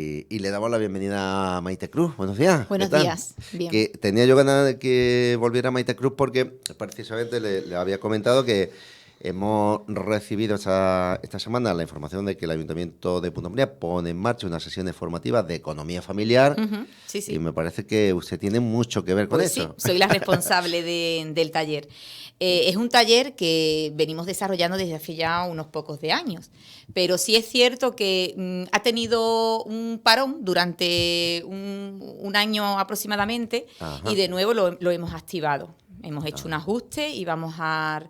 Y le damos la bienvenida a Maite Cruz. Buenos días. Buenos días. Bien. Que tenía yo ganas de que volviera Maite Cruz porque precisamente le había comentado que hemos recibido esta semana la información de que el Ayuntamiento de Punta Umbría pone en marcha unas sesiones formativas de economía familiar. Sí, sí. Y me parece que usted tiene mucho que ver con Pues eso. Sí, soy la responsable del taller. Es un taller que venimos desarrollando desde hace ya unos pocos de años, pero sí es cierto que ha tenido un parón durante un año aproximadamente. Ajá. Y de nuevo lo hemos activado. Hemos hecho un ajuste y vamos a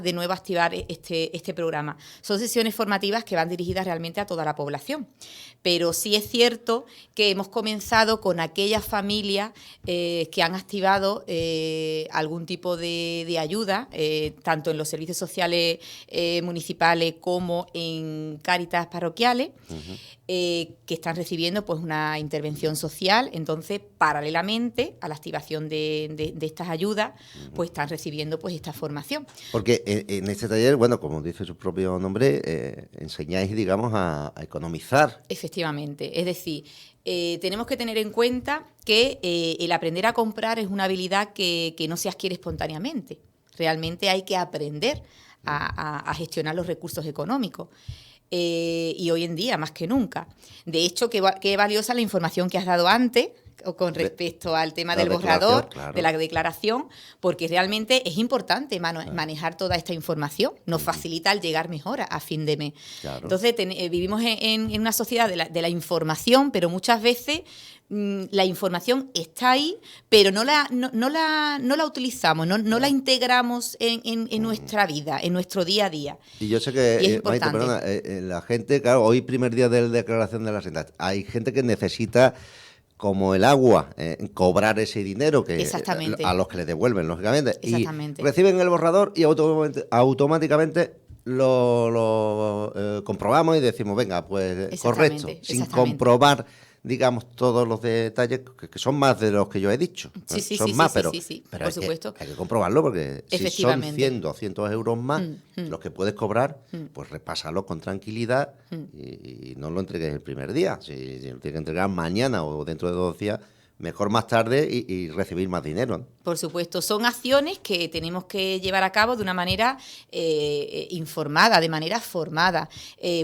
de nuevo activar este programa. Son sesiones formativas que van dirigidas realmente a toda la población, pero sí es cierto que hemos comenzado con aquellas familias que han activado algún tipo de ayuda, tanto en los servicios sociales municipales como en Cáritas parroquiales, que están recibiendo pues una intervención social. Entonces, paralelamente a la activación de estas ayudas, pues están recibiendo pues esta formación. Porque en este taller, bueno, como dice su propio nombre, enseñáis, digamos, a economizar. Efectivamente, es decir, tenemos que tener en cuenta que el aprender a comprar es una habilidad que no se adquiere espontáneamente. Realmente hay que aprender a gestionar los recursos económicos. Y hoy en día, más que nunca. De hecho, qué valiosa la información que has dado antes con respecto al tema del borrador, claro, de la declaración, porque realmente es importante manejar toda esta información. Nos facilita el llegar mejor a fin de mes. Claro. Entonces, vivimos en una sociedad de la información, pero muchas veces la información está ahí, pero no la utilizamos, no la integramos en nuestra vida, en nuestro día a día. Y yo sé que, Maite, perdona, la gente, claro, hoy primer día de la declaración de las rentas, hay gente que necesita, como el agua, cobrar ese dinero que a los que le devuelven, lógicamente. Exactamente. Y reciben el borrador y automáticamente lo comprobamos y decimos, venga, pues correcto, sin comprobar, digamos, todos los detalles, que son más de los que yo he dicho. Son más, pero por supuesto. Hay que comprobarlo, porque si son 100, 200 euros más los que puedes cobrar, pues repásalo con tranquilidad y no lo entregues el primer día. Si lo tienes que entregar mañana o dentro de 2 días, mejor más tarde y recibir más dinero, ¿no? Por supuesto, son acciones que tenemos que llevar a cabo de una manera informada, de manera formada,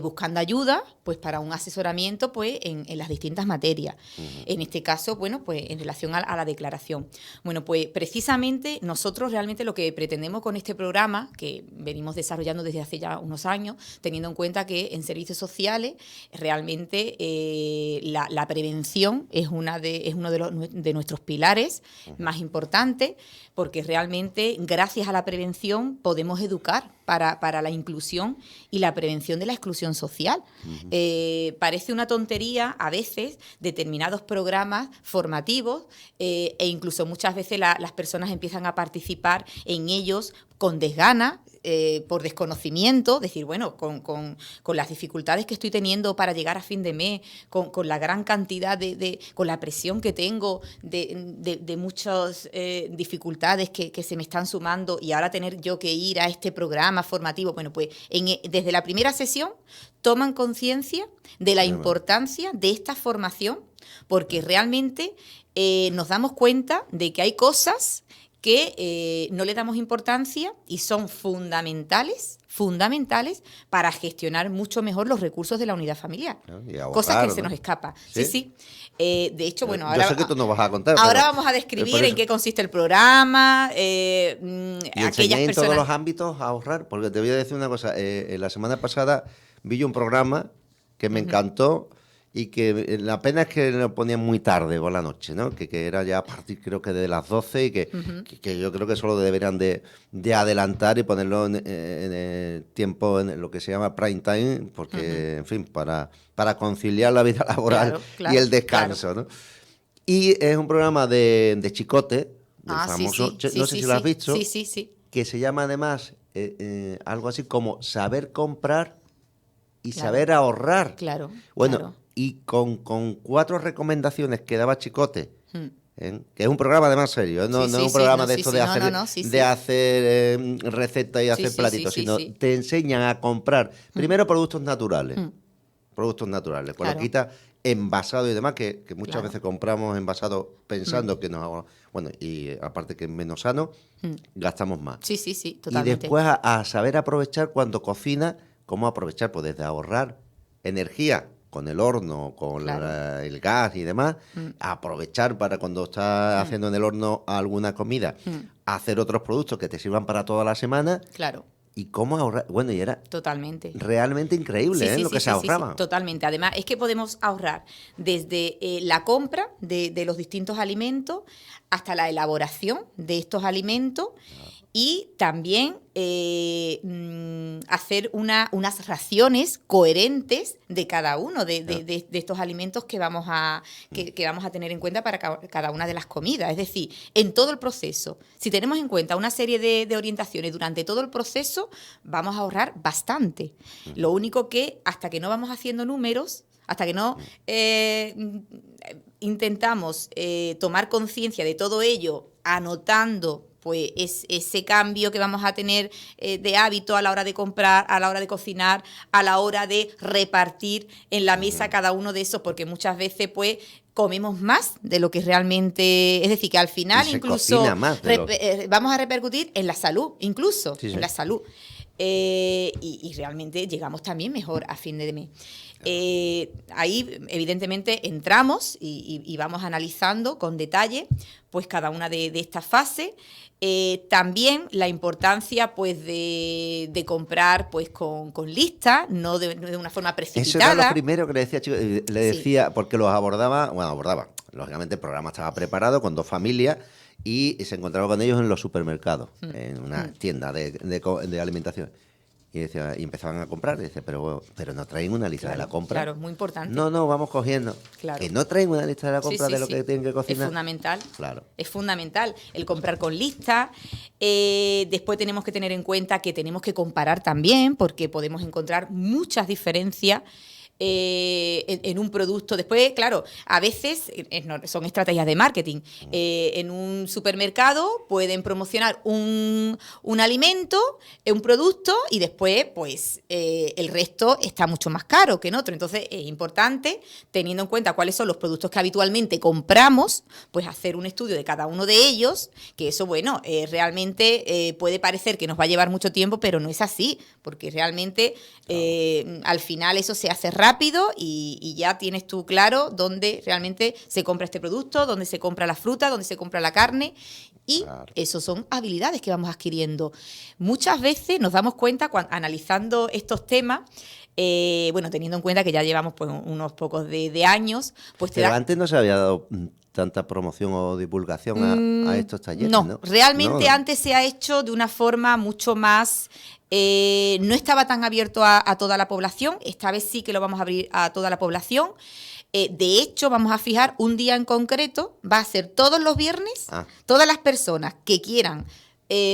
buscando ayuda pues para un asesoramiento pues en las distintas materias. En este caso, bueno, pues en relación a la declaración. Bueno, pues precisamente nosotros realmente lo que pretendemos con este programa, que venimos desarrollando desde hace ya unos años, teniendo en cuenta que en servicios sociales realmente la prevención es uno de nuestros pilares más importantes, porque realmente gracias a la prevención podemos educar para la inclusión y la prevención de la exclusión social. Parece una tontería a veces determinados programas formativos e incluso muchas veces las personas empiezan a participar en ellos con desgana, por desconocimiento, decir, bueno, con las dificultades que estoy teniendo para llegar a fin de mes, con la gran cantidad con la presión que tengo de muchas dificultades que se me están sumando, y ahora tener yo que ir a este programa formativo, bueno, pues desde la primera sesión toman conciencia de la importancia de esta formación, porque realmente nos damos cuenta de que hay cosas que no le damos importancia y son fundamentales para gestionar mucho mejor los recursos de la unidad familiar. Ahorrar, cosas que se nos escapan. Sí. De hecho, bueno, ahora, yo sé que tú nos vas a contar. Ahora vamos a describir en qué consiste el programa. Y aquellas personas... en todos los ámbitos a ahorrar, porque te voy a decir una cosa. La semana pasada vi yo un programa que me encantó, y que la pena es que lo ponían muy tarde por la noche, ¿no? Que era ya a partir, creo que de las 12, y que yo creo que solo deberían de adelantar y ponerlo en el tiempo, en lo que se llama prime time, porque, en fin, para conciliar la vida laboral y el descanso, ¿no? Y es un programa de Chicote, del famoso, no sé si lo has visto, que se llama además algo así como Saber Comprar y Saber Ahorrar. Bueno, y con 4 recomendaciones que daba Chicote, que es un programa además serio, no es un programa de esto de hacer recetas y hacer platitos, sino te enseñan a comprar primero productos naturales. Pues lo quita envasado y demás, que muchas Claro. veces compramos envasado pensando que nos... Bueno, y aparte que es menos sano, gastamos más. Sí, sí, sí, Y totalmente. después a saber aprovechar cuando cocina, cómo aprovechar, pues desde ahorrar energía con el horno, con Claro. el gas y demás, aprovechar para cuando estás haciendo en el horno alguna comida, hacer otros productos que te sirvan para toda la semana Claro. y cómo ahorrar. Bueno, y era Totalmente. realmente increíble, Sí, sí, lo sí, que se sí, sí, sí, ahorraba. totalmente. Además, es que podemos ahorrar desde la compra de los distintos alimentos hasta la elaboración de estos alimentos y también hacer unas raciones coherentes de cada uno de estos alimentos que vamos que vamos a tener en cuenta para cada una de las comidas. Es decir, en todo el proceso. Si tenemos en cuenta una serie de orientaciones durante todo el proceso, vamos a ahorrar bastante. Lo único que hasta que no vamos haciendo números, hasta que no intentamos tomar conciencia de todo ello, anotando pues ese cambio que vamos a tener de hábito a la hora de comprar, a la hora de cocinar, a la hora de repartir en la mesa cada uno de esos, porque muchas veces pues comemos más de lo que realmente, es decir, que al final Y se incluso cocina más de lo... vamos a repercutir en la salud, incluso Sí, sí. en la salud. Y realmente llegamos también mejor a fin de mes. Ahí evidentemente entramos y vamos analizando con detalle pues cada una de estas fases. También la importancia pues de comprar pues con lista, no de una forma precipitada. Eso era lo primero que le decía, chico, le decía, porque los abordaba, lógicamente el programa estaba preparado con 2 familias y se encontraba con ellos en los supermercados, en una tienda de alimentación. Y empezaban a comprar, y decía, pero no traen una lista de la compra. Claro, muy importante. No, vamos cogiendo. Claro. Que no traen una lista de la compra Sí, de lo que tienen que cocinar. Es fundamental. Claro. Es fundamental el comprar con lista. Después tenemos que tener en cuenta que tenemos que comparar también, porque podemos encontrar muchas diferencias en un producto. Después, claro, a veces son estrategias de marketing. En un supermercado pueden promocionar un alimento, un producto, y después, pues, el resto está mucho más caro que en otro. Entonces, es importante, teniendo en cuenta cuáles son los productos que habitualmente compramos, pues hacer un estudio de cada uno de ellos, que eso, bueno, realmente puede parecer que nos va a llevar mucho tiempo, pero no es así, porque realmente al final eso se hace rápido y ya tienes tú claro dónde realmente se compra este producto, dónde se compra la fruta, dónde se compra la carne. Y eso son habilidades que vamos adquiriendo. Muchas veces nos damos cuenta, analizando estos temas, teniendo en cuenta que ya llevamos pues, unos pocos de años, pues Pero antes no se había dado tanta promoción o divulgación a estos talleres, ¿no? Realmente No. antes se ha hecho de una forma mucho más... no estaba tan abierto a toda la población, esta vez sí que lo vamos a abrir a toda la población. De hecho, vamos a fijar un día en concreto, va a ser todos los viernes, todas las personas que quieran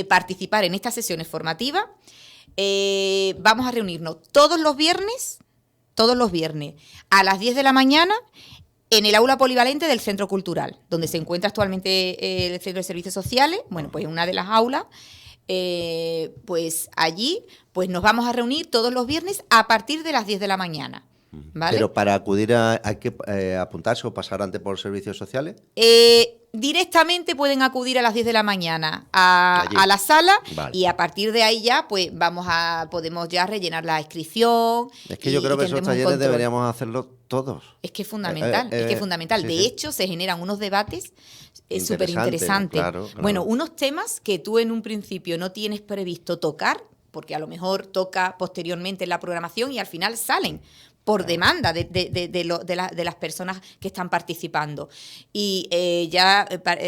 participar en estas sesiones formativas, vamos a reunirnos todos los viernes, a las 10 de la mañana, en el aula polivalente del Centro Cultural, donde se encuentra actualmente el Centro de Servicios Sociales, bueno, pues una de las aulas. Pues allí pues nos vamos a reunir todos los viernes a partir de las 10 de la mañana. ¿Vale? Pero para acudir hay que apuntarse o pasar antes por servicios sociales. Directamente pueden acudir a las 10 de la mañana a la sala. Vale. Y a partir de ahí ya pues podemos ya rellenar la inscripción. Es que yo creo que esos talleres deberíamos hacerlo todos. Es que es fundamental, Sí, de hecho, se generan unos debates súper interesantes. Claro. Bueno, unos temas que tú en un principio no tienes previsto tocar, porque a lo mejor toca posteriormente en la programación y al final salen por demanda de las personas que están participando. Y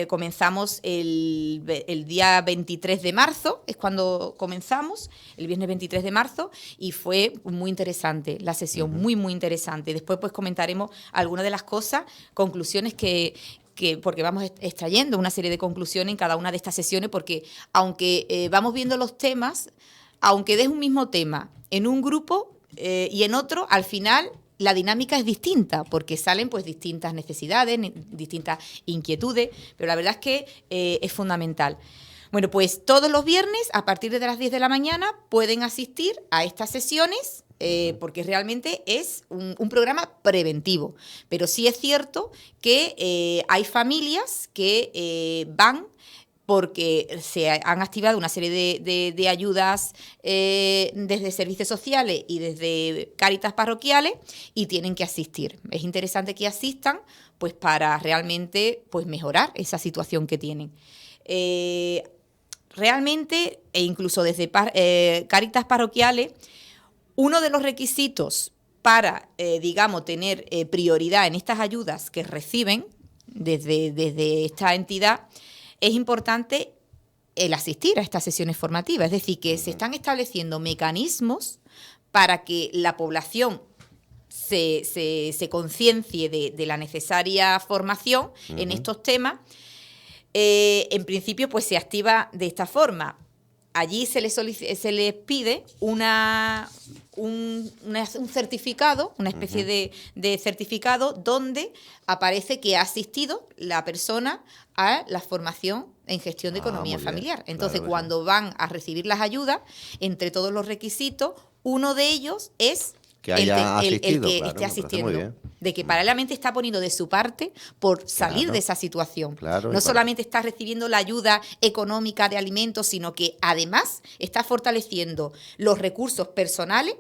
comenzamos el día 23 de marzo, es cuando comenzamos, el viernes 23 de marzo, y fue muy interesante la sesión, muy, muy interesante. Después pues comentaremos algunas de las cosas, conclusiones porque vamos extrayendo una serie de conclusiones en cada una de estas sesiones, porque aunque vamos viendo los temas, aunque des un mismo tema en un grupo y en otro, al final la dinámica es distinta, porque salen pues distintas necesidades, distintas inquietudes, pero la verdad es que es fundamental. Bueno, pues todos los viernes, a partir de las 10 de la mañana, pueden asistir a estas sesiones, porque realmente es un programa preventivo. Pero sí es cierto que hay familias que van porque se han activado una serie de ayudas desde servicios sociales y desde Cáritas parroquiales y tienen que asistir. Es interesante que asistan pues para realmente pues mejorar esa situación que tienen. Realmente, e incluso desde Cáritas parroquiales, uno de los requisitos para, digamos, tener prioridad en estas ayudas que reciben desde esta entidad, es importante el asistir a estas sesiones formativas. Es decir, que se están estableciendo mecanismos para que la población se conciencie de la necesaria formación en estos temas. En principio, pues se activa de esta forma. Allí se les pide un certificado, una especie de certificado donde aparece que ha asistido la persona a la formación en gestión de economía familiar. Entonces, claro, cuando van a recibir las ayudas, entre todos los requisitos, uno de ellos es que haya asistido, el que claro, esté asistiendo, de que paralelamente está poniendo de su parte por salir de esa situación. Claro, no solamente está recibiendo la ayuda económica de alimentos, sino que además está fortaleciendo los recursos personales,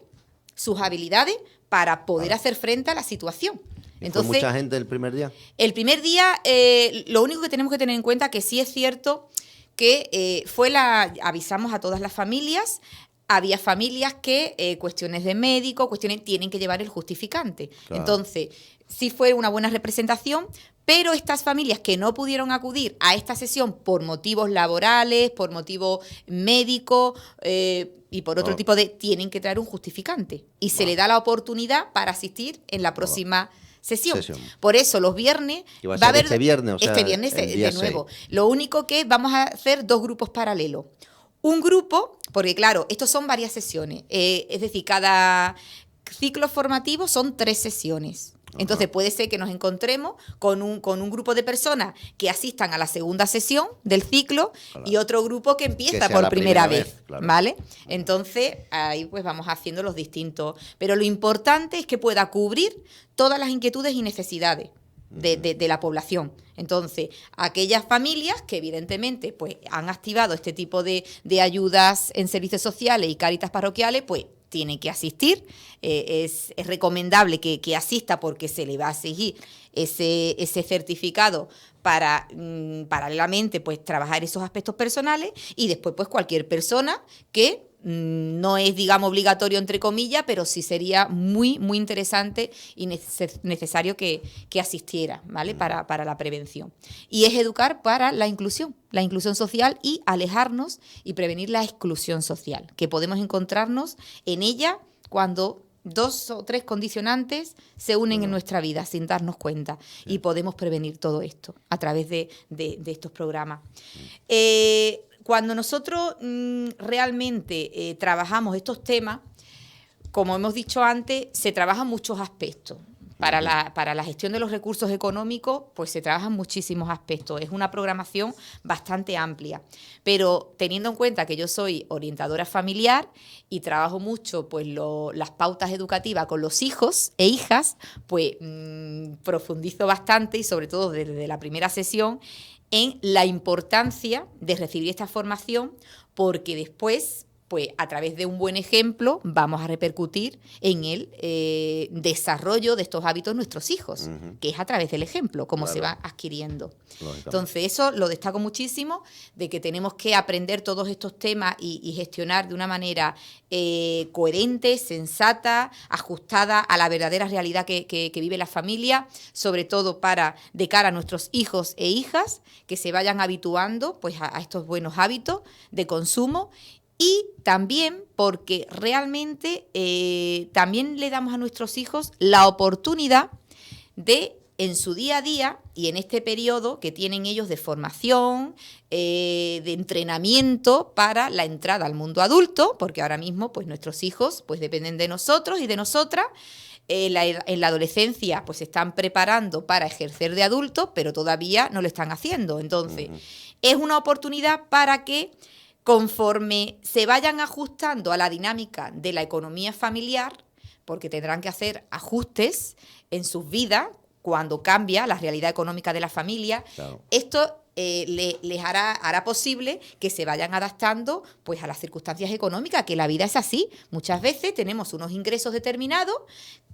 sus habilidades para poder hacer frente a la situación. Entonces, ¿fue mucha gente el primer día? El primer día, lo único que tenemos que tener en cuenta que sí es cierto que avisamos a todas las familias. Había familias que cuestiones de médico, cuestiones tienen que llevar el justificante. Claro. Entonces, sí fue una buena representación, pero estas familias que no pudieron acudir a esta sesión por motivos laborales, por motivos médicos y por otro tipo tienen que traer un justificante. Y se le da la oportunidad para asistir en la próxima sesión. Por eso los viernes va a haber este viernes, o sea, este viernes de nuevo. Lo único que vamos a hacer 2 grupos paralelos. Un grupo, porque claro, estos son varias sesiones, es decir, cada ciclo formativo son 3 sesiones. Entonces puede ser que nos encontremos con un grupo de personas que asistan a la segunda sesión del ciclo, claro, y otro grupo que empieza por primera vez, claro, ¿vale? Entonces ahí pues vamos haciendo los distintos. Pero lo importante es que pueda cubrir todas las inquietudes y necesidades de la población. Entonces, aquellas familias que evidentemente pues han activado este tipo de ayudas en servicios sociales y Cáritas parroquiales, pues tienen que asistir. Es recomendable que asista porque se le va a exigir ese certificado para paralelamente pues trabajar esos aspectos personales, y después pues cualquier persona que no es, digamos, obligatorio entre comillas, pero sí sería muy, muy interesante y necesario que asistiera, ¿vale? Para la prevención. Y es educar para la inclusión social y alejarnos y prevenir la exclusión social, que podemos encontrarnos en ella cuando 2 o 3 condicionantes se unen en nuestra vida sin darnos cuenta, y podemos prevenir todo esto a través de estos programas. Cuando nosotros realmente trabajamos estos temas, como hemos dicho antes, se trabajan muchos aspectos. Para la gestión de los recursos económicos, pues se trabajan muchísimos aspectos. Es una programación bastante amplia. Pero teniendo en cuenta que yo soy orientadora familiar y trabajo mucho pues las pautas educativas con los hijos e hijas, pues profundizo bastante, y sobre todo desde la primera sesión, en la importancia de recibir esta formación, porque después, pues a través de un buen ejemplo, vamos a repercutir en el desarrollo de estos hábitos de nuestros hijos, que es a través del ejemplo, como se va adquiriendo. Entonces, eso lo destaco muchísimo, de que tenemos que aprender todos estos temas y gestionar de una manera coherente, sensata, ajustada a la verdadera realidad que vive la familia, sobre todo de cara a nuestros hijos e hijas, que se vayan habituando pues a estos buenos hábitos de consumo. Y también porque realmente también le damos a nuestros hijos la oportunidad de, en su día a día y en este periodo que tienen ellos de formación, de entrenamiento para la entrada al mundo adulto, porque ahora mismo pues nuestros hijos pues dependen de nosotros y de nosotras, en la adolescencia pues se están preparando para ejercer de adultos, pero todavía no lo están haciendo. Entonces, es una oportunidad para que conforme se vayan ajustando a la dinámica de la economía familiar, porque tendrán que hacer ajustes en sus vidas cuando cambia la realidad económica de la familia, Claro. esto les hará posible que se vayan adaptando pues a las circunstancias económicas, que la vida es así. Muchas veces tenemos unos ingresos determinados,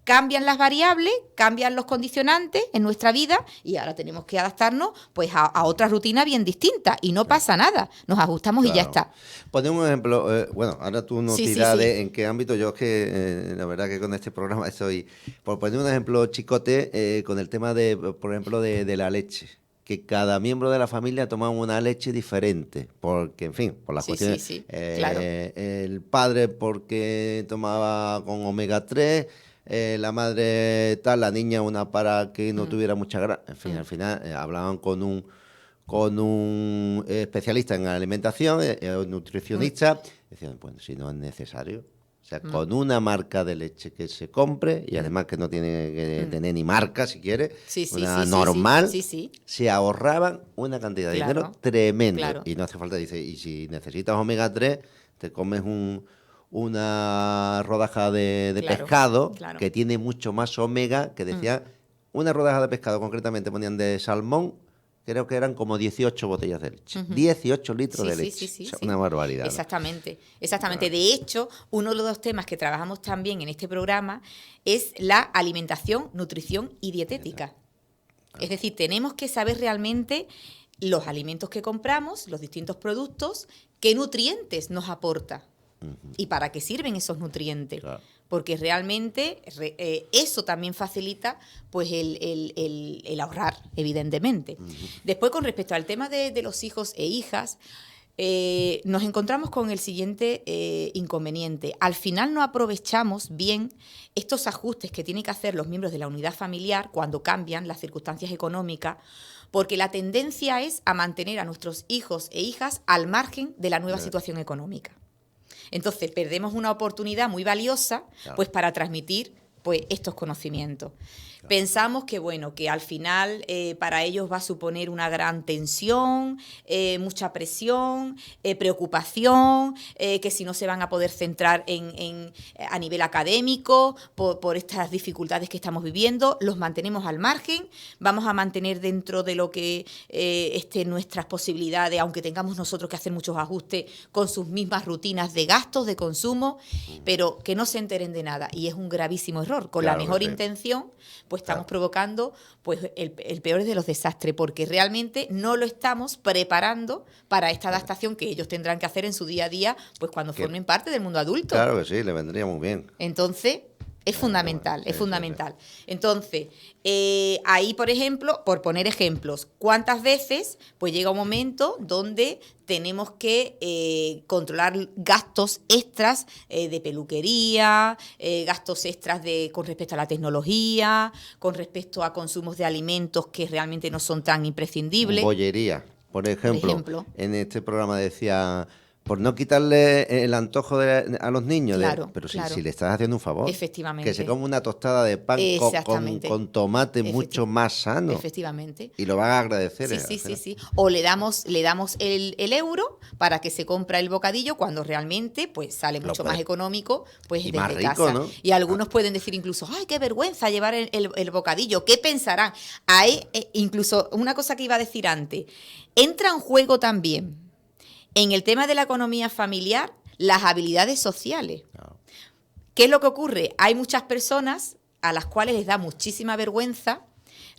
cambian las variables, cambian los condicionantes en nuestra vida y ahora tenemos que adaptarnos pues a otra rutina bien distinta y no pasa nada, nos ajustamos y ya está. Ponemos un ejemplo, bueno, ahora tú nos Sí, dirás sí, sí. en qué ámbito. Yo es que la verdad que con este programa estoy, por poner un ejemplo chicote, con el tema de, por ejemplo, de la leche. Que cada miembro de la familia toma una leche diferente, porque, en fin, por las Sí, cuestiones. sí, claro. El padre porque tomaba con omega 3, la madre tal, la niña una para que no tuviera mucha grasa. En fin, al final hablaban con un especialista en alimentación, un nutricionista, decían, bueno, si no es necesario. O sea, con una marca de leche que se compre, y además que no tiene que tener ni marca, si quiere, Sí, sí, una sí, normal, sí, sí. se ahorraban una cantidad de Claro, dinero tremendo. claro. Y no hace falta, dice, y si necesitas omega 3, te comes una rodaja de Claro, pescado claro. que tiene mucho más omega, que decía, una rodaja de pescado concretamente ponían de salmón, creo que eran como 18 botellas de leche. 18 litros de leche. O sea, una barbaridad, ¿no? Exactamente, exactamente. De hecho, uno de los temas que trabajamos también en este programa es la alimentación, nutrición y dietética. Es decir, tenemos que saber realmente los alimentos que compramos, los distintos productos, qué nutrientes nos aporta y para qué sirven esos nutrientes. Claro. Porque realmente eso también facilita pues el ahorrar, evidentemente. Después, con respecto al tema de los hijos e hijas, nos encontramos con el siguiente inconveniente. Al final no aprovechamos bien estos ajustes que tienen que hacer los miembros de la unidad familiar cuando cambian las circunstancias económicas, porque la tendencia es a mantener a nuestros hijos e hijas al margen de la nueva situación económica. Entonces, perdemos una oportunidad muy valiosa pues para transmitir pues estos conocimientos. Pensamos que, bueno, que al final para ellos va a suponer una gran tensión, mucha presión, preocupación, que si no se van a poder centrar a nivel académico por estas dificultades que estamos viviendo, los mantenemos al margen, vamos a mantener dentro de lo que estén nuestras posibilidades, aunque tengamos nosotros que hacer muchos ajustes con sus mismas rutinas de gastos, de consumo, pero que no se enteren de nada. Y es un gravísimo error. Con la mejor intención, pues estamos provocando pues el peor de los desastres, porque realmente no lo estamos preparando para esta adaptación que ellos tendrán que hacer en su día a día, pues cuando formen parte del mundo adulto. Claro que sí, le vendría muy bien. Entonces, es fundamental, es fundamental. Entonces, ahí, por ejemplo, por poner ejemplos, ¿cuántas veces pues llega un momento donde tenemos que controlar gastos extras de peluquería, gastos extras con respecto a la tecnología, con respecto a consumos de alimentos que realmente no son tan imprescindibles? Bollería, por ejemplo, en este programa decía, por no quitarle el antojo a los niños, Claro, pero claro. si le estás haciendo un favor, Efectivamente. que se come una tostada de pan con tomate mucho más sano. Efectivamente. Y lo van a agradecer. Sí. O le damos el euro para que se compra el bocadillo cuando realmente pues sale mucho más económico pues y desde más rico, casa. ¿no? Y algunos pueden decir incluso, ¡ay, qué vergüenza llevar el bocadillo! ¿Qué pensarán? Hay incluso una cosa que iba a decir antes. Entra en juego también en el tema de la economía familiar las habilidades sociales. Claro. ¿Qué es lo que ocurre? Hay muchas personas a las cuales les da muchísima vergüenza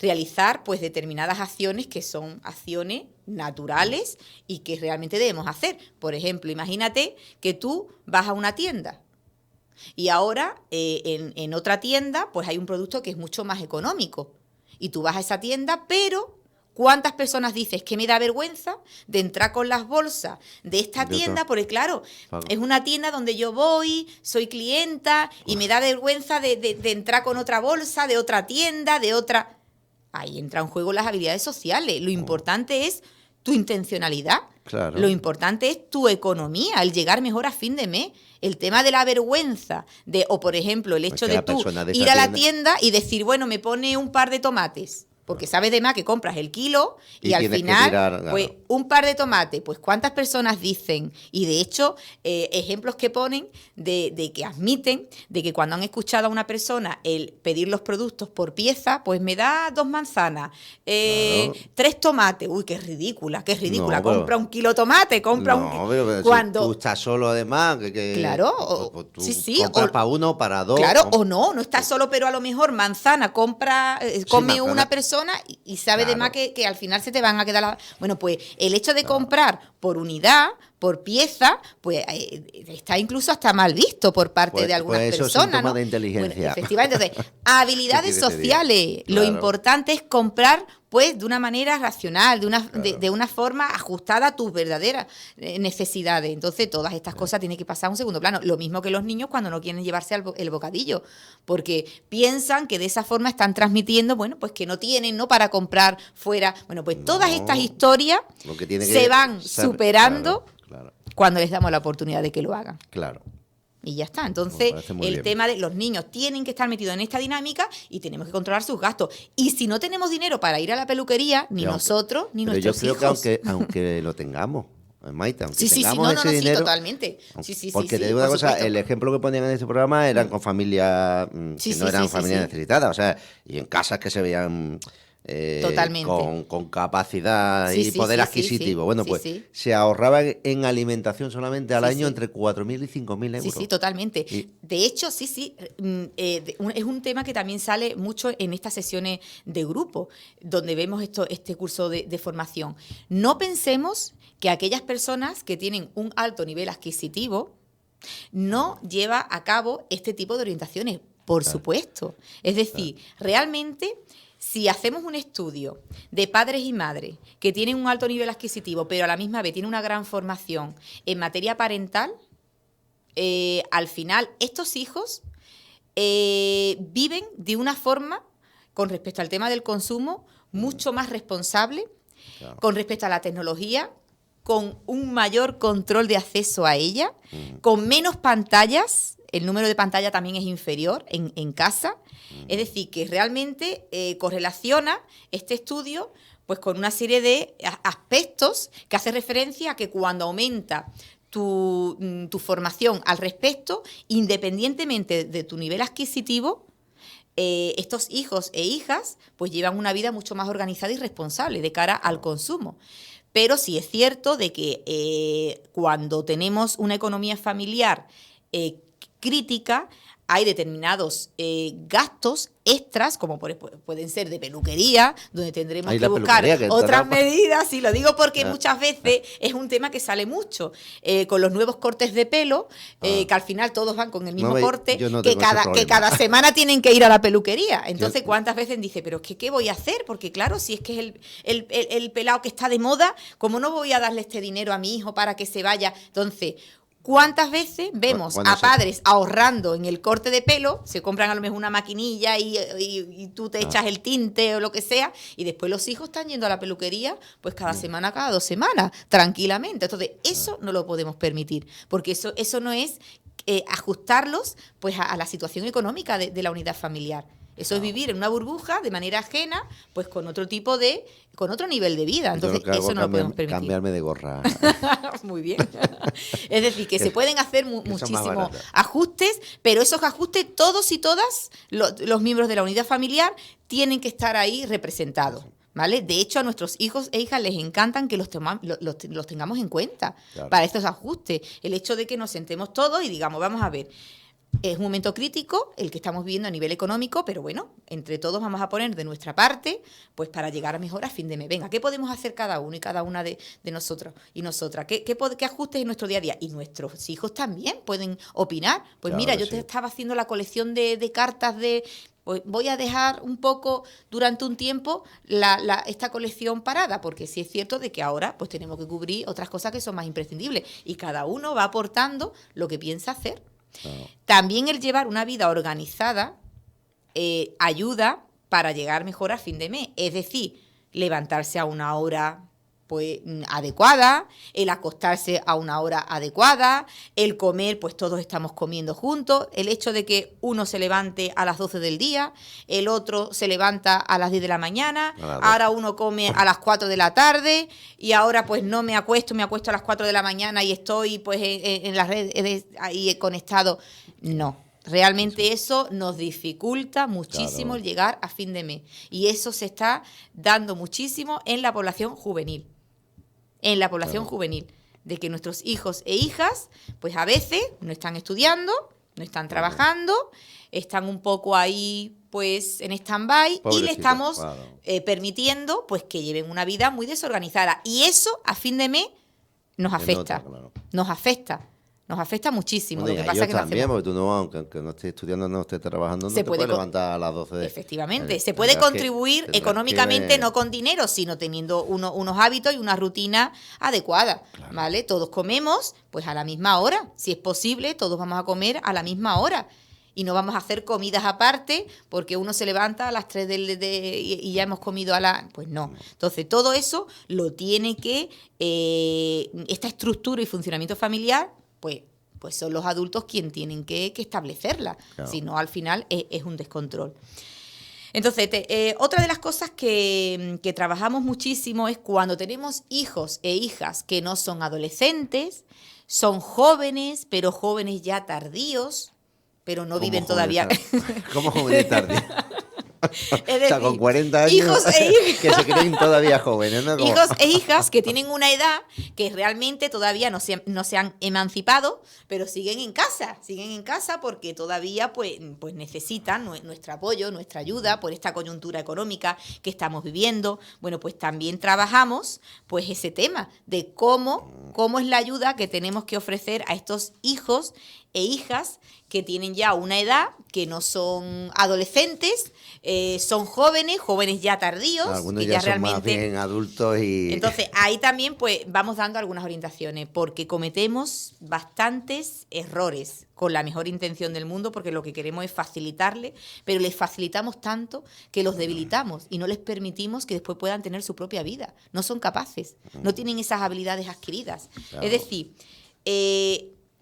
realizar pues determinadas acciones que son acciones naturales y que realmente debemos hacer. Por ejemplo, imagínate que tú vas a una tienda y ahora en otra tienda pues hay un producto que es mucho más económico y tú vas a esa tienda, pero ¿cuántas personas dices que me da vergüenza de entrar con las bolsas de esta tienda? Porque claro, es una tienda donde yo voy, soy clienta y me da vergüenza de entrar con otra bolsa, de otra tienda, de otra... Ahí entra en juego las habilidades sociales. Lo importante es tu intencionalidad. Claro. Lo importante es tu economía, el llegar mejor a fin de mes. El tema de la vergüenza, o por ejemplo, el hecho que de la tú persona de esa ir a la tienda- tienda y decir, bueno, me pone un par de tomates. Porque sabes de más que compras el kilo y al tienes que final, tirar, claro. pues un par de tomates, pues cuántas personas dicen, y de hecho, ejemplos que ponen de que admiten de que cuando han escuchado a una persona el pedir los productos por pieza, pues me da 2 manzanas, Claro. 3 tomates, uy, qué ridícula, No, pero- compra un kilo de tomate, compra No, pero cuando... si tú estás solo además, Claro, pues tú sí, sí, compras para uno, para dos. claro, o no estás solo, pero a lo mejor manzana come manzana. una persona y sabe de más Claro. que al final se te van a quedar Bueno, pues el hecho de comprar por unidad, por pieza, pues está incluso hasta mal visto por parte de algunas pues eso es personas, síntoma ¿no? de inteligencia. Bueno, efectivamente. Entonces, habilidades ¿Qué quieres que te diga? sociales. Lo Claro. importante es comprar pues de una manera racional, Claro. de una forma ajustada a tus verdaderas necesidades. Entonces, todas estas cosas tienen que pasar a un segundo plano. Lo mismo que los niños cuando no quieren llevarse el bocadillo, porque piensan que de esa forma están transmitiendo, bueno, pues que no tienen, ¿no? Para comprar fuera. Bueno, pues todas No. estas historias Lo que tiene se que van ser- superando Claro, cuando les damos la oportunidad de que lo hagan. claro. Y ya está. Me Entonces, parece muy el bien. tema de los niños tienen que estar metidos en esta dinámica y tenemos que controlar sus gastos. Y si no tenemos dinero para ir a la peluquería, ni Y aunque- nosotros, ni Pero nuestros yo creo hijos. que aunque lo tengamos, Maite, aunque Sí, sí, sí, tengamos no, ese sí, dinero, totalmente. Sí, sí, sí, porque sí, te digo una por cosa, supuesto. el ejemplo que ponían en este programa eran con familias Sí, que sí, no eran sí, sí, familias sí. necesitadas, o sea, y en casas que se veían Totalmente. con capacidad Sí, y sí, poder sí, adquisitivo. sí, Bueno, sí, pues sí. se ahorraban en alimentación solamente al Sí, año sí. entre 4.000 y 5.000 euros. Sí, sí, totalmente. Y- De hecho, sí, sí, es un tema que también sale mucho en estas sesiones de grupo, donde vemos este curso de formación. No pensemos que aquellas personas que tienen un alto nivel adquisitivo no lleva a cabo este tipo de orientaciones, por supuesto. Es decir, realmente, si hacemos un estudio de padres y madres que tienen un alto nivel adquisitivo, pero a la misma vez tienen una gran formación en materia parental, al final estos hijos viven de una forma, con respecto al tema del consumo, mucho más responsable, Claro. con respecto a la tecnología, con un mayor control de acceso a ella, con menos pantallas, el número de pantallas también es inferior en casa. Es decir, que realmente correlaciona este estudio pues con una serie de aspectos que hace referencia a que cuando aumenta tu formación al respecto, independientemente de tu nivel adquisitivo, estos hijos e hijas pues llevan una vida mucho más organizada y responsable de cara al consumo. Pero sí es cierto de que cuando tenemos una economía familiar crítica, hay determinados gastos extras, como pueden ser de peluquería, donde tendremos Ahí que la buscar peluquería, que otras entraba- medidas, y lo digo porque Ah. muchas veces es un tema que sale mucho, con los nuevos cortes de pelo, que al final todos van con el mismo No, corte, yo no que tengo ese cada problema. semana tienen que ir a la peluquería. Entonces, Yo- ¿cuántas veces dice, pero es que qué voy a hacer? Porque claro, si es que es el pelado que está de moda, ¿cómo no voy a darle este dinero a mi hijo para que se vaya? Entonces, ¿cuántas veces vemos Bueno, a sí. padres ahorrando en el corte de pelo? Se compran a lo mejor una maquinilla y tú te echas el tinte o lo que sea, y después los hijos están yendo a la peluquería pues cada semana, cada 2 semanas, tranquilamente. Entonces, eso no lo podemos permitir, porque eso no es ajustarlos pues a la situación económica de la unidad familiar. Eso es vivir en una burbuja de manera ajena, pues con otro nivel de vida. Yo Entonces, lo que hago eso es no lo podemos permitir. cambiarme de gorra. Muy bien. Es decir, que se pueden hacer que son más muchísimos baratas. ajustes, pero esos ajustes todos y todas los miembros de la unidad familiar tienen que estar ahí representados. ¿Vale? De hecho, a nuestros hijos e hijas les encantan que los tengamos en cuenta Claro. para estos ajustes. El hecho de que nos sentemos todos y digamos, vamos a ver, es un momento crítico el que estamos viviendo a nivel económico, pero bueno, entre todos vamos a poner de nuestra parte pues para llegar a mejor a fin de mes. Venga, ¿qué podemos hacer cada uno y cada una de nosotros y nosotras? ¿Qué ajustes en nuestro día a día? Y nuestros hijos también pueden opinar. Pues Claro mira, que yo sí. te estaba haciendo la colección de cartas de... Pues voy a dejar un poco durante un tiempo esta colección parada, porque sí es cierto de que ahora pues tenemos que cubrir otras cosas que son más imprescindibles y cada uno va aportando lo que piensa hacer. Claro. También el llevar una vida organizada ayuda para llegar mejor a fin de mes. Es decir, levantarse a una hora pues adecuada, el acostarse a una hora adecuada, el comer, pues todos estamos comiendo juntos, el hecho de que uno se levante a las 12 del día, el otro se levanta a las 10 de la mañana, ahora uno come a las 4 de la tarde y ahora pues no me acuesto a las 4 de la mañana y estoy pues en las redes ahí conectado. No. Realmente eso nos dificulta muchísimo el llegar a fin de mes. Y eso se está dando muchísimo en la población juvenil. En la población juvenil. De que nuestros hijos e hijas, pues a veces no están estudiando, no están trabajando, están un poco ahí pues en stand-by y le estamos permitiendo pues que lleven una vida muy desorganizada. Y eso a fin de mes nos afecta. Nos afecta muchísimo. Bueno, lo que pasa es que también, porque tú no, aunque no estés estudiando, no estés trabajando, no te puedes levantar a las 12 de... Efectivamente, se puede contribuir económicamente, no con dinero, sino teniendo unos hábitos y una rutina adecuada, ¿vale? Todos comemos, pues a la misma hora. Si es posible, todos vamos a comer a la misma hora. Y no vamos a hacer comidas aparte porque uno se levanta a las 3 y ya hemos comido a la... Pues no. Entonces, todo eso lo tiene que... esta estructura y funcionamiento familiar, pues son los adultos quienes tienen que establecerla. Claro. Si no, al final es un descontrol. Entonces, otra de las cosas que trabajamos muchísimo es cuando tenemos hijos e hijas que no son adolescentes, son jóvenes, pero jóvenes ya tardíos, pero no viven todavía... ¿Cómo jóvenes tardíos? Es decir, o sea, con 40 años hijos e hijas, que se creen todavía jóvenes, ¿no? Como... Hijos e hijas que tienen una edad que realmente todavía no se han emancipado, pero siguen en casa porque todavía pues necesitan nuestro apoyo, nuestra ayuda por esta coyuntura económica que estamos viviendo. Bueno, pues también trabajamos pues ese tema de cómo es la ayuda que tenemos que ofrecer a estos hijos e hijas que tienen ya una edad, que no son adolescentes, son jóvenes ya tardíos. Algunos que ya son realmente... más bien adultos y... Entonces, ahí también pues vamos dando algunas orientaciones, porque cometemos bastantes errores con la mejor intención del mundo, porque lo que queremos es facilitarles, pero les facilitamos tanto que los debilitamos y no les permitimos que después puedan tener su propia vida. No son capaces, no tienen esas habilidades adquiridas. Claro. Es decir,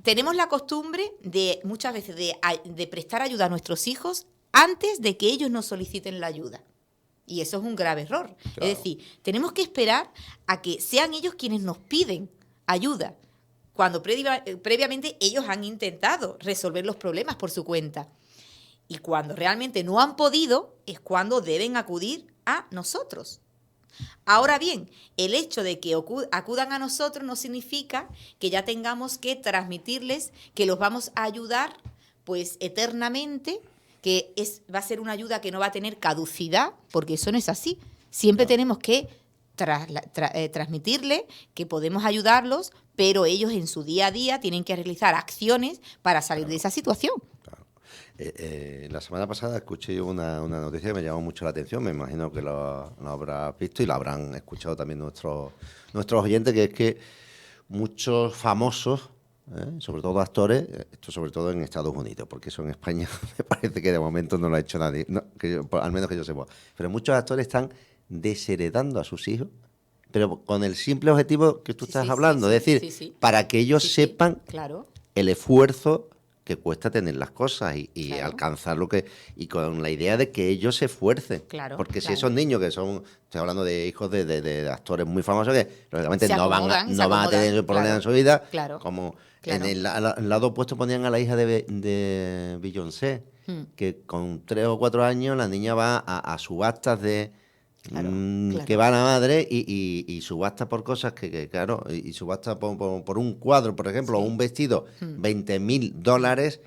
tenemos la costumbre de muchas veces de prestar ayuda a nuestros hijos antes de que ellos nos soliciten la ayuda. Y eso es un grave error. Claro. Es decir, tenemos que esperar a que sean ellos quienes nos piden ayuda, cuando previamente ellos han intentado resolver los problemas por su cuenta. Y cuando realmente no han podido, es cuando deben acudir a nosotros. Ahora bien, el hecho de que acudan a nosotros no significa que ya tengamos que transmitirles que los vamos a ayudar pues eternamente, que va a ser una ayuda que no va a tener caducidad, porque eso no es así. Siempre tenemos que transmitirle que podemos ayudarlos, pero ellos en su día a día tienen que realizar acciones para salir de esa situación. La semana pasada escuché yo una noticia que me llamó mucho la atención, me imagino que lo habrás visto y lo habrán escuchado también nuestros oyentes, que es que muchos famosos, sobre todo actores, esto sobre todo en Estados Unidos, porque eso en España me parece que de momento no lo ha hecho nadie, no, al menos que yo sepa, pero muchos actores están desheredando a sus hijos, pero con el simple objetivo que tú estás hablando, es decir, para que ellos sepan claro. el esfuerzo que cuesta tener las cosas y claro. alcanzar lo que... Y con la idea de que ellos se esfuercen. Claro, porque claro. si esos niños que son... Estoy hablando de hijos de actores muy famosos que, lógicamente, no van a tener problemas en su vida. Claro, como claro. en el lado opuesto ponían a la hija de Beyoncé, que con 3 o 4 años la niña va a subastas de... Claro, que va a la madre y subasta por cosas claro, y subasta por un cuadro, por ejemplo, o un vestido, $20,000,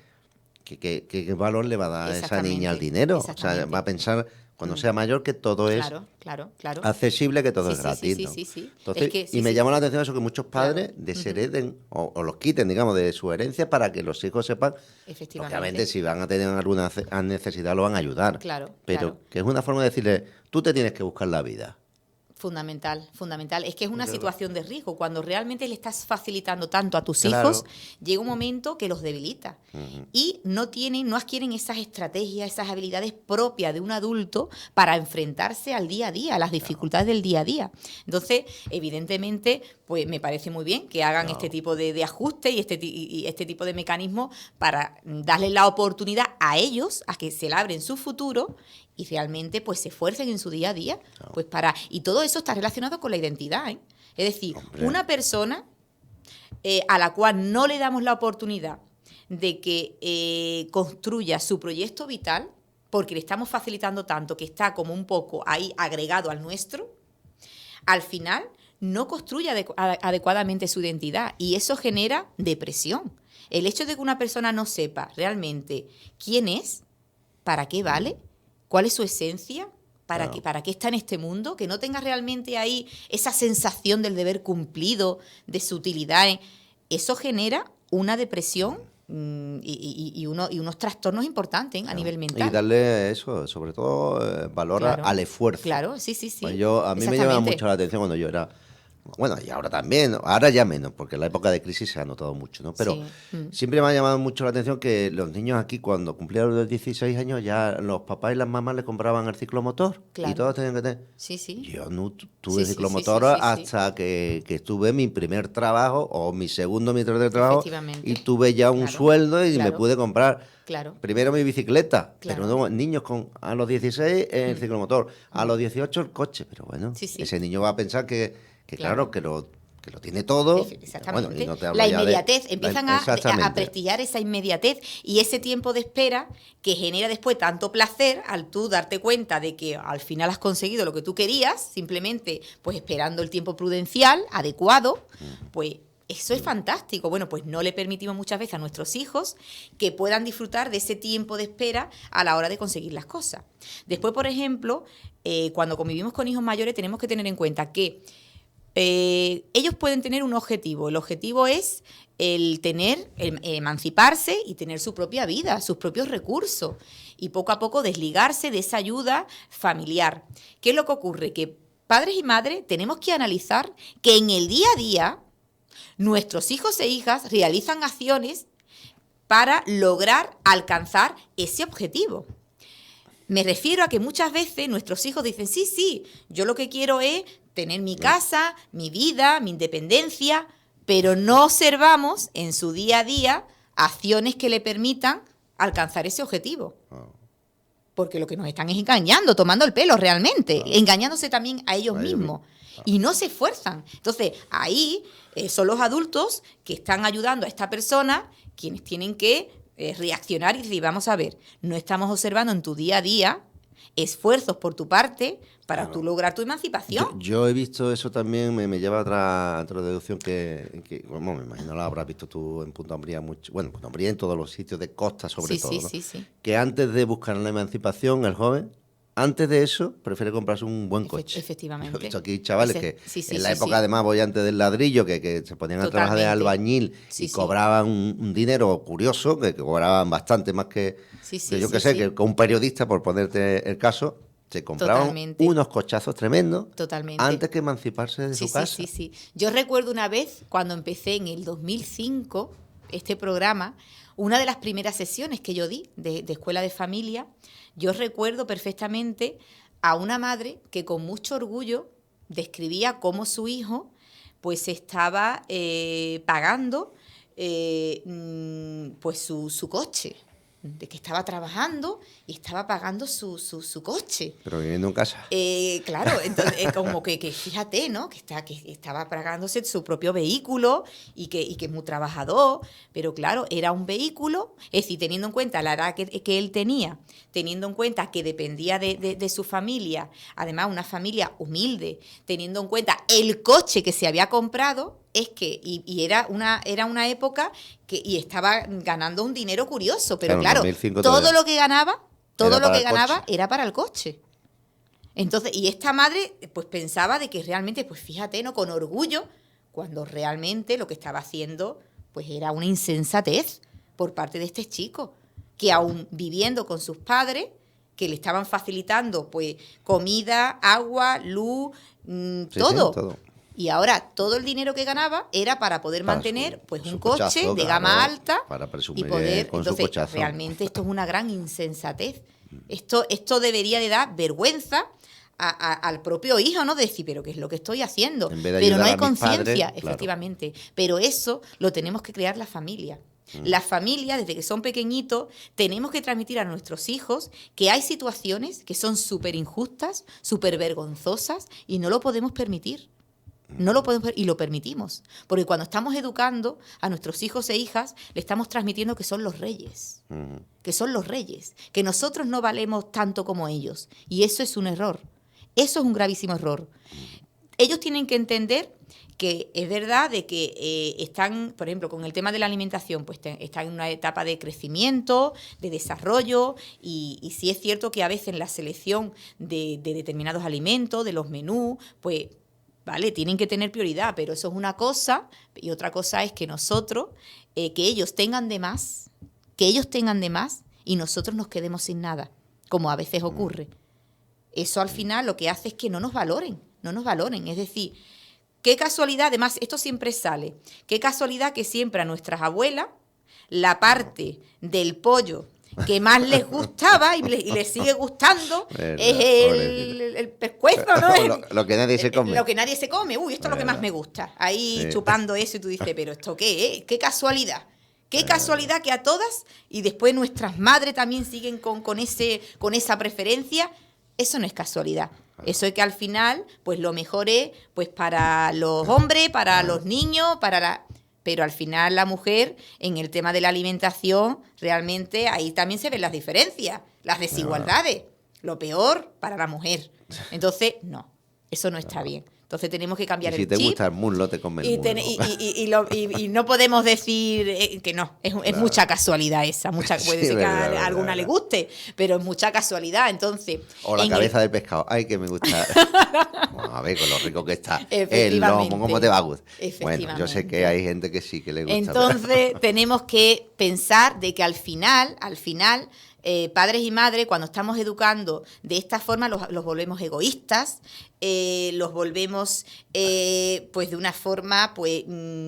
¿qué valor le va a dar a esa niña al dinero? O sea, va a pensar cuando sea mayor que todo es claro. accesible, que todo es gratis. Sí. Entonces, Es que, me llamó la atención eso, que muchos padres deshereden o los quiten, digamos, de su herencia para que los hijos sepan, obviamente, si van a tener alguna necesidad lo van a ayudar. Claro, pero que es una forma de decirle, tú te tienes que buscar la vida. Fundamental, fundamental. Es que es una Claro. situación de riesgo. Cuando realmente le estás facilitando tanto a tus Claro. hijos, llega un momento que los debilita. Y no adquieren esas estrategias, esas habilidades propias de un adulto para enfrentarse al día a día, a las dificultades del día a día. Entonces, evidentemente, pues me parece muy bien que hagan este tipo de ajuste y este tipo de mecanismos para darles la oportunidad a ellos a que se labren su futuro y realmente pues se esfuercen en su día a día. Pues y todo eso está relacionado con la identidad, ¿eh? Es decir, Hombre. una persona a la cual no le damos la oportunidad de que construya su proyecto vital, porque le estamos facilitando tanto que está como un poco ahí agregado al nuestro, al final no construye adecuadamente su identidad y eso genera depresión. El hecho de que una persona no sepa realmente quién es, para qué vale, cuál es su esencia, para qué está en este mundo, que no tenga realmente ahí esa sensación del deber cumplido, de su utilidad, eso genera una depresión y unos trastornos importantes a nivel mental. Y darle eso, sobre todo valor al esfuerzo. Claro, sí. Pues a mí me llama mucho la atención cuando yo era... Bueno, y ahora también, ahora ya menos, porque en la época de crisis se ha notado mucho, ¿no? Pero siempre me ha llamado mucho la atención que los niños aquí, cuando cumplieron los 16 años, ya los papás y las mamás le compraban el ciclomotor. Claro. Y todos tenían que tener... Sí. Yo no tuve ciclomotor hasta que estuve mi primer trabajo, o mi segundo, mi tercer trabajo, y tuve ya un sueldo y me pude comprar... Primero mi bicicleta, pero no, niños a los 16 el ciclomotor, a los 18 el coche, pero bueno, ese niño va a pensar que claro, que lo tiene todo. Exactamente. Bueno, y no te hablo la ya inmediatez, empiezan a prestigiar esa inmediatez y ese tiempo de espera que genera después tanto placer al tú darte cuenta de que al final has conseguido lo que tú querías, simplemente pues esperando el tiempo prudencial, adecuado, pues eso es fantástico. Bueno, pues no le permitimos muchas veces a nuestros hijos que puedan disfrutar de ese tiempo de espera a la hora de conseguir las cosas. Después, por ejemplo, cuando convivimos con hijos mayores tenemos que tener en cuenta que ellos pueden tener un objetivo. El objetivo es el emanciparse y tener su propia vida, sus propios recursos y poco a poco desligarse de esa ayuda familiar. ¿Qué es lo que ocurre? Que padres y madres tenemos que analizar que en el día a día nuestros hijos e hijas realizan acciones para lograr alcanzar ese objetivo. Me refiero a que muchas veces nuestros hijos dicen, sí, yo lo que quiero es tener mi casa, mi vida, mi independencia, pero no observamos en su día a día acciones que le permitan alcanzar ese objetivo. Porque lo que nos están es engañando, tomando el pelo realmente, engañándose también a ellos mismos. Y no se esfuerzan. Entonces, ahí son los adultos que están ayudando a esta persona quienes tienen que reaccionar y decir, vamos a ver, no estamos observando en tu día a día esfuerzos por tu parte para tú lograr tu emancipación. Yo he visto eso también, me lleva a otra deducción que bueno, me imagino la habrás visto tú en Punta Umbría mucho. Bueno, Punta Umbría en todos los sitios de costa sobre todo, ¿no? Sí. Que antes de buscar la emancipación, el joven, antes de eso, prefiere comprarse un buen coche. Efectivamente. He visto aquí chavales que en la época además bollantes del ladrillo, que se ponían a trabajar de albañil y cobraban un dinero curioso, que cobraban bastante más que yo que sé, que con un periodista, por ponerte el caso, se compraban unos cochazos tremendos antes que emanciparse de su casa. Sí. Yo recuerdo una vez, cuando empecé en el 2005, este programa, una de las primeras sesiones que yo di de Escuela de Familia, yo recuerdo perfectamente a una madre que con mucho orgullo describía cómo su hijo pues estaba pagando pues su coche, de que estaba trabajando y estaba pagando su coche. Pero viviendo en casa. Claro, entonces como que fíjate, ¿no? Que estaba pagándose su propio vehículo y que es muy trabajador, pero claro, era un vehículo, es decir, teniendo en cuenta la edad que él tenía, teniendo en cuenta que dependía de su familia, además una familia humilde, teniendo en cuenta el coche que se había comprado, es que, y era una época y estaba ganando un dinero curioso, pero claro, todo lo que ganaba era para el coche. Entonces, y esta madre pues pensaba de que realmente, pues fíjate, ¿no? Con orgullo, cuando realmente lo que estaba haciendo pues era una insensatez por parte de este chico, que aún viviendo con sus padres, que le estaban facilitando pues comida, agua, luz, Sí, todo. sí, todo. Y ahora todo el dinero que ganaba era para poder Para mantener pues su un coche cochazo, de claro, gama alta para y presumir poder. con su Entonces, cochazo. realmente esto es una gran insensatez. Esto debería de dar vergüenza al propio hijo, ¿no? De decir, pero ¿qué es lo que estoy haciendo? En vez de Pero no ayudar hay a mis conciencia, padres, claro. efectivamente. Pero eso lo tenemos que crear la familia. La familia, desde que son pequeñitos, tenemos que transmitir a nuestros hijos que hay situaciones que son súper injustas, súper vergonzosas y no lo podemos permitir. No lo podemos y lo permitimos. Porque cuando estamos educando a nuestros hijos e hijas, le estamos transmitiendo que son los reyes. Que son los reyes. Que nosotros no valemos tanto como ellos. Y eso es un error. Eso es un gravísimo error. Ellos tienen que entender que es verdad de que están, por ejemplo, con el tema de la alimentación, pues están en una etapa de crecimiento, de desarrollo, y sí es cierto que a veces en la selección de determinados alimentos, de los menús, pues vale, tienen que tener prioridad, pero eso es una cosa, y otra cosa es que nosotros, que ellos tengan de más, y nosotros nos quedemos sin nada, como a veces ocurre. Eso al final lo que hace es que no nos valoren, es decir, qué casualidad, además esto siempre sale, qué casualidad que siempre a nuestras abuelas la parte del pollo que más les gustaba y les sigue gustando es el pescuezo, ¿no? Lo que nadie se come. Lo que nadie se come. Uy, esto es lo que más me gusta. Ahí Sí. chupando eso y tú dices, pero ¿esto qué es? ¡Qué casualidad! Qué casualidad que a todas, y después nuestras madres también siguen con esa preferencia. Eso no es casualidad. Eso es que al final, pues lo mejor es pues para los hombres, para los niños, pero al final la mujer, en el tema de la alimentación, realmente ahí también se ven las diferencias, las desigualdades. Lo peor para la mujer. Entonces, no, eso no está bien. Entonces tenemos que cambiar Y si el te chip. gusta el muslo, te comes el muslo. Y no podemos decir que no, es mucha casualidad esa. Puede Sí, ser que a verdad, alguna le guste, pero es mucha casualidad. Entonces, O la cabeza del pescado. Ay, que me gusta. Bueno, a ver, con lo rico que está. El lomo, ¿cómo te va a gustar? Bueno, yo sé que hay gente que sí que le gusta. Entonces, tenemos que pensar de que al final, padres y madres, cuando estamos educando de esta forma, los volvemos egoístas, los volvemos pues de una forma pues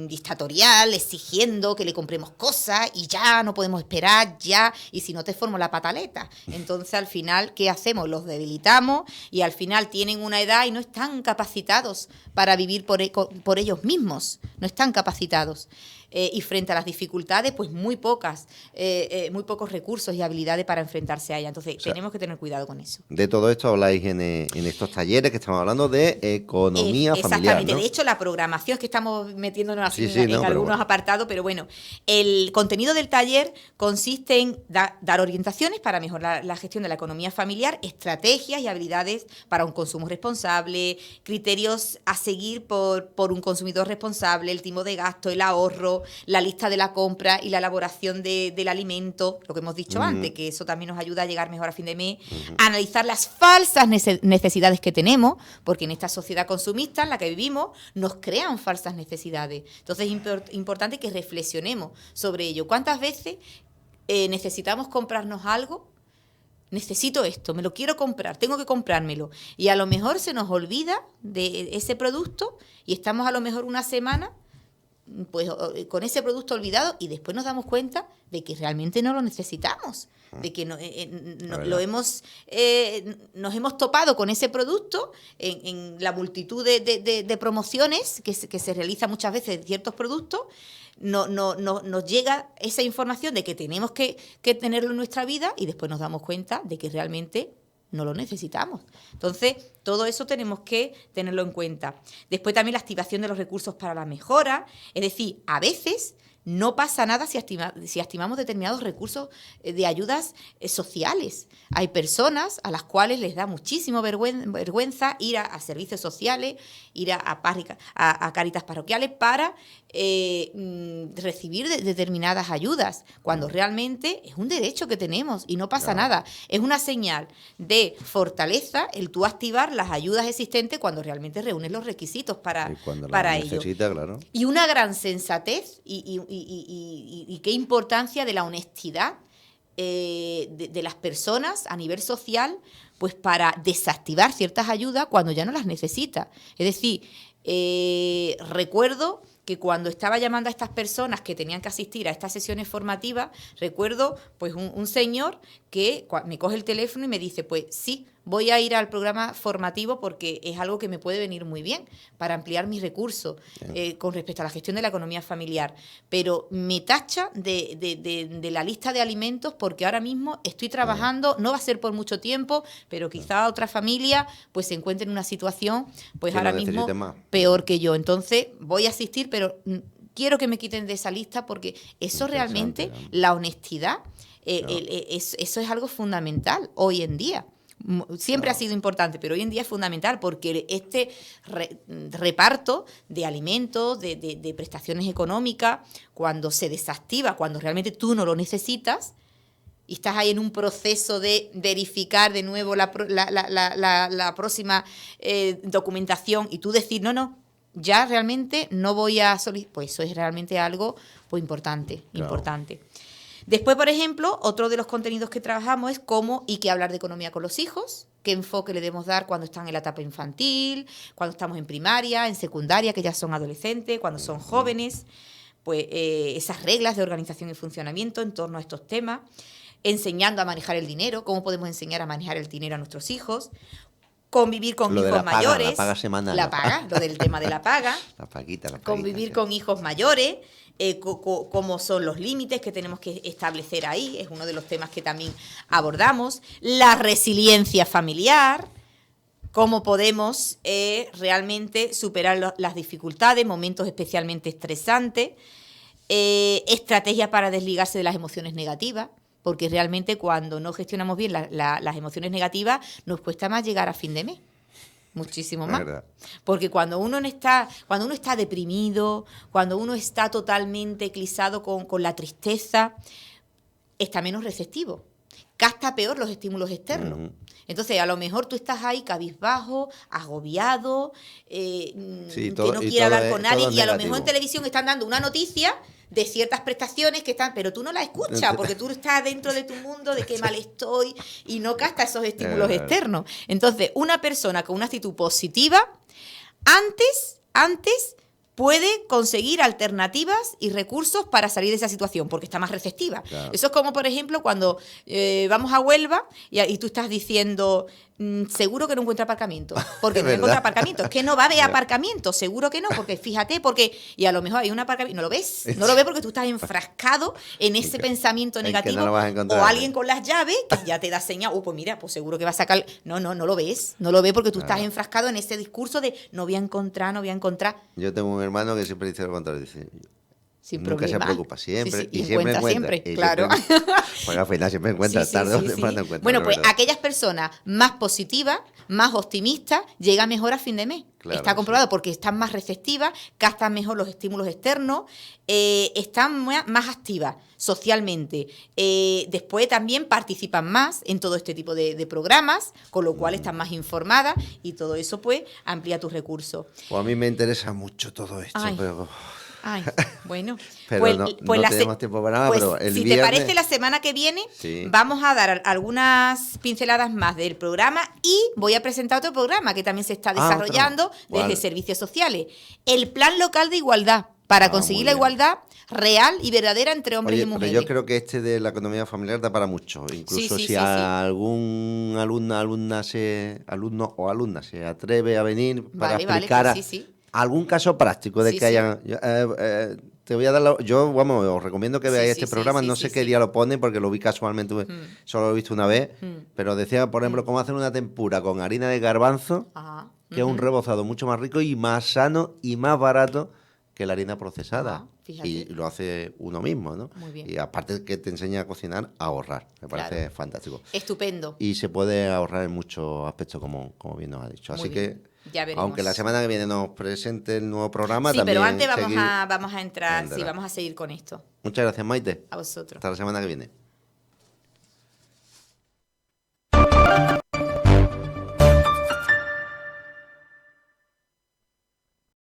dictatorial, exigiendo que le compremos cosas y ya no podemos esperar, ya, y si no te formo la pataleta. Entonces, al final, ¿qué hacemos? Los debilitamos y al final tienen una edad y no están capacitados para vivir por ellos mismos, no están capacitados. Y frente a las dificultades, pues muy pocos recursos y habilidades para enfrentarse a ellas. Entonces, tenemos que tener cuidado con eso. De todo esto habláis en estos talleres que estamos hablando de economía familiar, exactamente. ¿no? De hecho, la programación es que estamos metiéndonos así Sí, en algunos apartados, pero bueno, el contenido del taller consiste en dar orientaciones para mejorar la gestión de la economía familiar, estrategias y habilidades para un consumo responsable, criterios a seguir por un consumidor responsable, el timo de gasto, el ahorro, la lista de la compra y la elaboración del alimento, lo que hemos dicho antes, que eso también nos ayuda a llegar mejor a fin de mes, analizar las falsas necesidades que tenemos, porque en esta sociedad consumista en la que vivimos nos crean falsas necesidades. Entonces es importante que reflexionemos sobre ello. ¿Cuántas veces necesitamos comprarnos algo? Necesito esto, me lo quiero comprar, tengo que comprármelo. Y a lo mejor se nos olvida de ese producto y estamos a lo mejor una semana pues con ese producto olvidado y después nos damos cuenta de que realmente no lo necesitamos, de que nos hemos topado con ese producto en la multitud de promociones que se realizan muchas veces de ciertos productos. Nos llega esa información de que tenemos que tenerlo en nuestra vida y después nos damos cuenta de que realmente no lo necesitamos. Entonces, todo eso tenemos que tenerlo en cuenta. Después también la activación de los recursos para la mejora. Es decir, a veces no pasa nada si activamos determinados recursos de ayudas sociales. Hay personas a las cuales les da muchísimo vergüenza ir a servicios sociales, ir a Cáritas parroquiales para recibir determinadas ayudas, cuando realmente es un derecho que tenemos y no pasa nada. Es una señal de fortaleza el tú activar las ayudas existentes cuando realmente reúnes los requisitos para ello. Necesita, claro. Y una gran sensatez y qué importancia de la honestidad de las personas a nivel social pues para desactivar ciertas ayudas cuando ya no las necesita. Es decir, recuerdo que cuando estaba llamando a estas personas que tenían que asistir a estas sesiones formativas, recuerdo pues un señor que me coge el teléfono y me dice, pues sí, voy a ir al programa formativo porque es algo que me puede venir muy bien para ampliar mis recursos con respecto a la gestión de la economía familiar. Pero me tacha de la lista de alimentos porque ahora mismo estoy trabajando, no va a ser por mucho tiempo, pero quizá otra familia pues se encuentre en una situación pues ahora mismo peor que yo. Entonces voy a asistir, pero quiero que me quiten de esa lista porque eso realmente, la honestidad, eso es algo fundamental hoy en día. Siempre ha sido importante, pero hoy en día es fundamental porque este reparto de alimentos, de prestaciones económicas, cuando se desactiva, cuando realmente tú no lo necesitas y estás ahí en un proceso de verificar de nuevo la próxima documentación y tú decir, no, ya realmente no voy a solicitar, pues eso es realmente algo pues importante. Después, por ejemplo, otro de los contenidos que trabajamos es cómo y qué hablar de economía con los hijos, qué enfoque le debemos dar cuando están en la etapa infantil, cuando estamos en primaria, en secundaria, que ya son adolescentes, cuando son jóvenes, pues esas reglas de organización y funcionamiento en torno a estos temas, enseñando a manejar el dinero, cómo podemos enseñar a manejar el dinero a nuestros hijos, convivir con hijos mayores, la paga semanal, lo del tema de la paga, la paguita, convivir con hijos mayores, cómo son los límites que tenemos que establecer ahí, es uno de los temas que también abordamos, la resiliencia familiar, cómo podemos realmente superar las dificultades, momentos especialmente estresantes, estrategias para desligarse de las emociones negativas, porque realmente cuando no gestionamos bien las emociones negativas nos cuesta más llegar a fin de mes. Muchísimo más. Porque cuando uno está deprimido, cuando uno está totalmente eclipsado con la tristeza, está menos receptivo. Capta peor los estímulos externos. Entonces, a lo mejor tú estás ahí cabizbajo, agobiado, que no quiere hablar con nadie, y a lo mejor en televisión están dando una noticia de ciertas prestaciones que están, pero tú no la escuchas porque tú estás dentro de tu mundo de qué mal estoy y no captas esos estímulos externos. Entonces, una persona con una actitud positiva antes puede conseguir alternativas y recursos para salir de esa situación, porque está más receptiva. Claro. Eso es como, por ejemplo, cuando vamos a Huelva y tú estás diciendo, seguro que no encuentra aparcamiento, porque no encuentra aparcamiento. Es que no va a haber aparcamiento, seguro que no, porque fíjate, y a lo mejor hay un aparcamiento, no lo ves porque tú estás enfrascado en ese pensamiento negativo, o alguien con las llaves que ya te da señal, pues mira, pues seguro que va a sacar, no lo ves porque tú estás enfrascado en ese discurso de no voy a encontrar. Yo tengo un hermano que siempre dice lo contrario, dice, sin nunca problema. se preocupa, siempre, sí, y siempre encuentra. Claro. Pues al final siempre encuentra, tarde o temprano encuentra. Bueno, pues aquellas personas más positivas, más optimistas, llegan mejor a fin de mes. Claro, está comprobado porque están más receptivas, captan mejor los estímulos externos, están más activas socialmente. Después también participan más en todo este tipo de programas, con lo cual están más informadas y todo eso pues amplía tus recursos. Pues a mí me interesa mucho todo esto, pero... bueno, pero no tenemos tiempo para nada, pero el viernes... te parece, la semana que viene vamos a dar algunas pinceladas más del programa y voy a presentar otro programa que también se está desarrollando desde Servicios Sociales. El Plan Local de Igualdad, para conseguir la igualdad real y verdadera entre hombres y mujeres. Pero yo creo que este de la economía familiar da para mucho. Incluso si algún alumno o alumna se atreve a venir para explicar algún caso práctico de que hayan... te voy a dar os recomiendo que veáis este programa. No sé qué día lo ponen porque lo vi casualmente, solo lo he visto una vez, pero decía, por ejemplo, cómo hacer una tempura con harina de garbanzo, que es un rebozado mucho más rico y más sano y más barato que la harina procesada. Y lo hace uno mismo, ¿no? Muy bien. Y aparte que te enseña a cocinar, a ahorrar. Me parece fantástico. Estupendo. Y se puede ahorrar en muchos aspectos, como bien nos ha dicho. Así que... Ya veremos. Aunque la semana que viene nos presente el nuevo programa, también pero antes vamos a entrar, vamos a seguir con esto. Muchas gracias, Maite. A vosotros. Hasta la semana que viene.